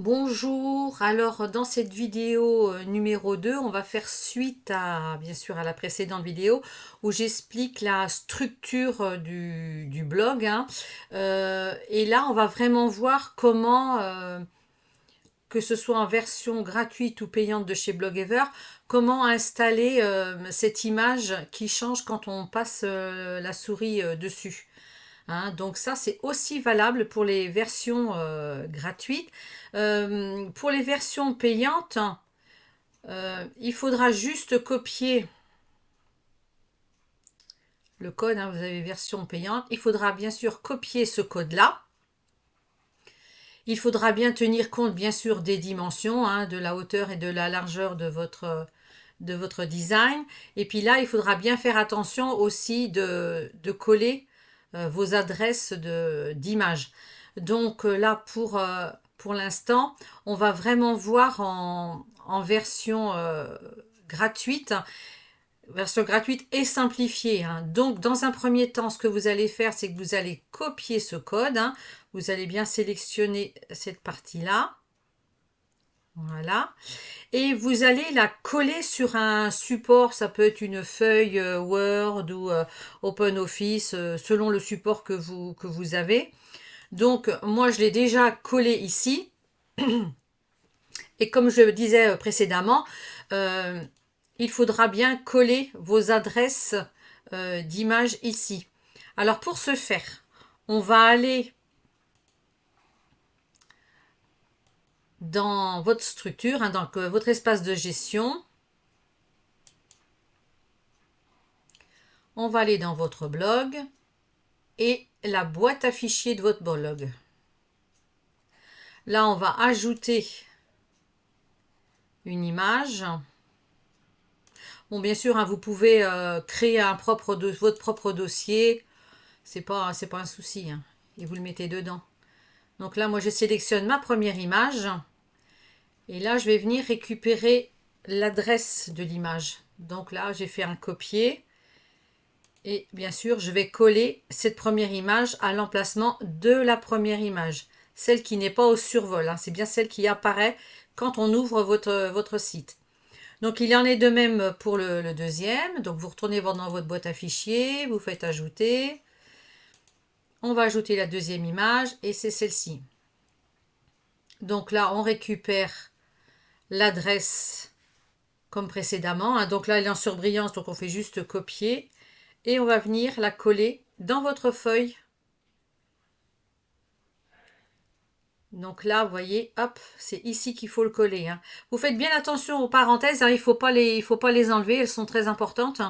Bonjour, alors dans cette vidéo numéro 2, on va faire suite à, bien sûr, à la précédente vidéo où j'explique la structure du blog, hein. Et là, on va vraiment voir comment, que ce soit en version gratuite ou payante de chez Blogever, comment installer cette image qui change quand on passe la souris dessus. Hein, donc ça, c'est aussi valable pour les versions gratuites. Pour les versions payantes, il faudra juste copier le code. Hein, vous avez version payante. Il faudra bien sûr copier ce code-là. Il faudra bien tenir compte, bien sûr, des dimensions, hein, de la hauteur et de la largeur de votre design. Et puis là, il faudra bien faire attention aussi de coller vos adresses d'images. Donc là, pour l'instant, on va vraiment voir en version gratuite et simplifiée, hein. Donc, dans un premier temps, ce que vous allez faire, c'est que vous allez copier ce code, hein. Vous allez bien sélectionner cette partie-là. Voilà. Et vous allez la coller sur un support, ça peut être une feuille Word ou OpenOffice, selon le support que vous avez. Donc, moi, je l'ai déjà collé ici. Et comme je le disais précédemment, euh, il faudra bien coller vos adresses d'images ici. Alors, pour ce faire, on va aller dans votre structure, hein, dans votre espace de gestion. On va aller dans votre blog et la boîte à fichiers de votre blog. Là, on va ajouter une image. Bon, bien sûr, hein, vous pouvez créer votre propre dossier. C'est pas un souci, hein, et vous le mettez dedans. Donc là, moi, je sélectionne ma première image. Et là, je vais venir récupérer l'adresse de l'image. Donc là, j'ai fait un copier. Et bien sûr, je vais coller cette première image à l'emplacement de la première image. Celle qui n'est pas au survol, hein. C'est bien celle qui apparaît quand on ouvre votre site. Donc, il en est de même pour le deuxième. Donc, vous retournez dans votre boîte à fichiers, vous faites ajouter. On va ajouter la deuxième image et c'est celle-ci. Donc là, on récupère l'adresse comme précédemment, hein. Donc là, elle est en surbrillance, donc on fait juste copier. Et on va venir la coller dans votre feuille. Donc là, vous voyez, hop, c'est ici qu'il faut le coller, hein. Vous faites bien attention aux parenthèses, hein, il faut pas les enlever, elles sont très importantes.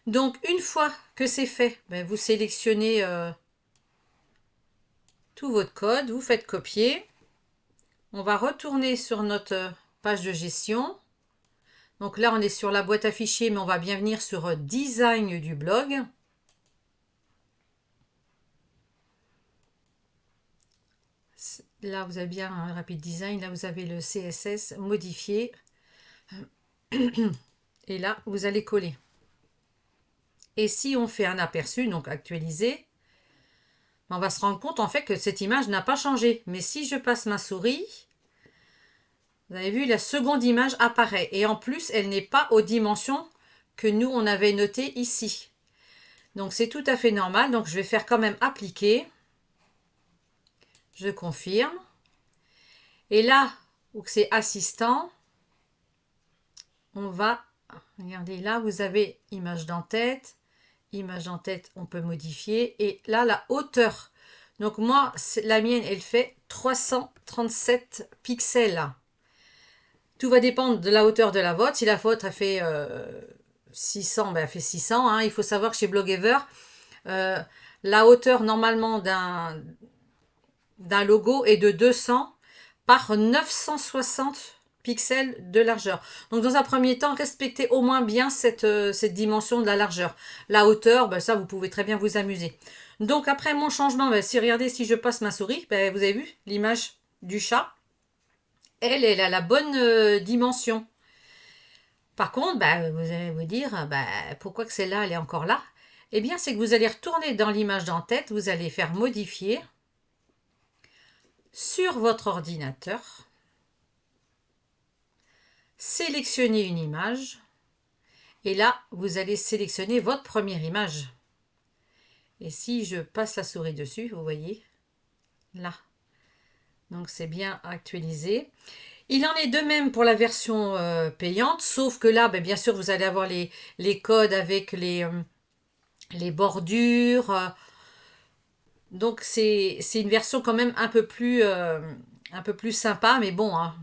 Donc, une fois que c'est fait, ben, vous sélectionnez tout votre code, vous faites copier. On va retourner sur notre page de gestion. Donc là, on est sur la boîte à fichiers, mais on va bien venir sur Design du blog. Là, vous avez bien un Rapid Design. Là, vous avez le CSS modifié. Et là, vous allez coller. Et si on fait un aperçu, donc actualiser, on va se rendre compte en fait que cette image n'a pas changé. Mais si je passe ma souris, vous avez vu, la seconde image apparaît. Et en plus, elle n'est pas aux dimensions que nous, on avait notées ici. Donc, c'est tout à fait normal. Donc, je vais faire quand même appliquer. Je confirme. Et là, où c'est assistant, on va, regardez, là, vous avez image d'en-tête. Image d'en-tête, on peut modifier. Et là, la hauteur. Donc, moi, la mienne, elle fait 337 pixels. Tout va dépendre de la hauteur de la vôtre. Si la vôtre a fait 600, ben elle fait 600. Hein. Il faut savoir que chez Blogever, la hauteur normalement d'un logo est de 200 par 960 pixels de largeur. Donc dans un premier temps, respectez au moins bien cette dimension de la largeur. La hauteur, ben ça vous pouvez très bien vous amuser. Donc après mon changement, ben, regardez si je passe ma souris, ben, vous avez vu l'image du chat. Elle a la bonne dimension. Par contre, bah, vous allez vous dire, bah, pourquoi que celle-là, elle est encore là? Eh bien, c'est que vous allez retourner dans l'image d'en-tête, vous allez faire modifier. sur votre ordinateur, sélectionnez une image et là, vous allez sélectionner votre première image. Et si je passe la souris dessus, vous voyez, là. Donc c'est bien actualisé. Il en est de même pour la version payante, sauf que là, bien sûr, vous allez avoir les codes avec les bordures. Donc c'est une version quand même un peu plus sympa, mais bon, hein,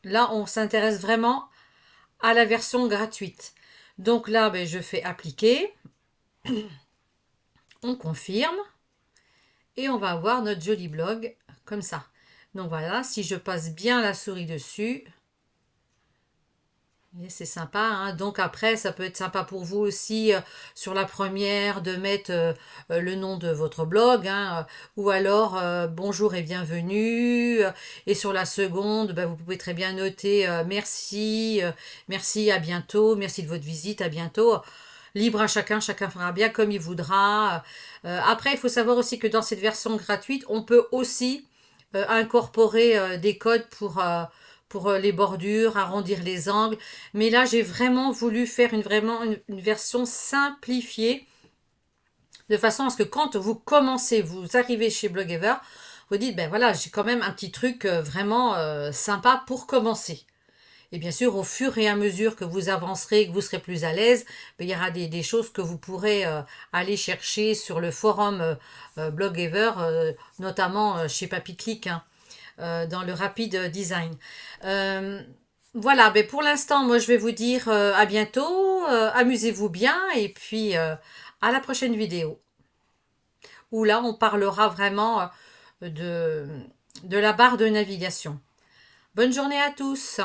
là on s'intéresse vraiment à la version gratuite. Donc là, je fais appliquer, on confirme et on va avoir notre joli blog comme ça. Donc voilà, si je passe bien la souris dessus, c'est sympa, hein. Donc après, ça peut être sympa pour vous aussi sur la première de mettre le nom de votre blog, hein, ou alors bonjour et bienvenue. Et sur la seconde, vous pouvez très bien noter merci, merci, à bientôt, merci de votre visite, à bientôt. Libre à chacun, chacun fera bien comme il voudra. Après, il faut savoir aussi que dans cette version gratuite, on peut aussi incorporer des codes pour les bordures, arrondir les angles. Mais là, j'ai vraiment voulu faire une version simplifiée, de façon à ce que quand vous commencez, vous arrivez chez Blogever, vous dites, ben voilà, j'ai quand même un petit truc vraiment sympa pour commencer. Et bien sûr, au fur et à mesure que vous avancerez, que vous serez plus à l'aise, il y aura des choses que vous pourrez aller chercher sur le forum Blogever, notamment chez Papy hein, dans le rapid design. Voilà, pour l'instant, moi je vais vous dire à bientôt, amusez-vous bien et puis à la prochaine vidéo où là on parlera vraiment de la barre de navigation. Bonne journée à tous.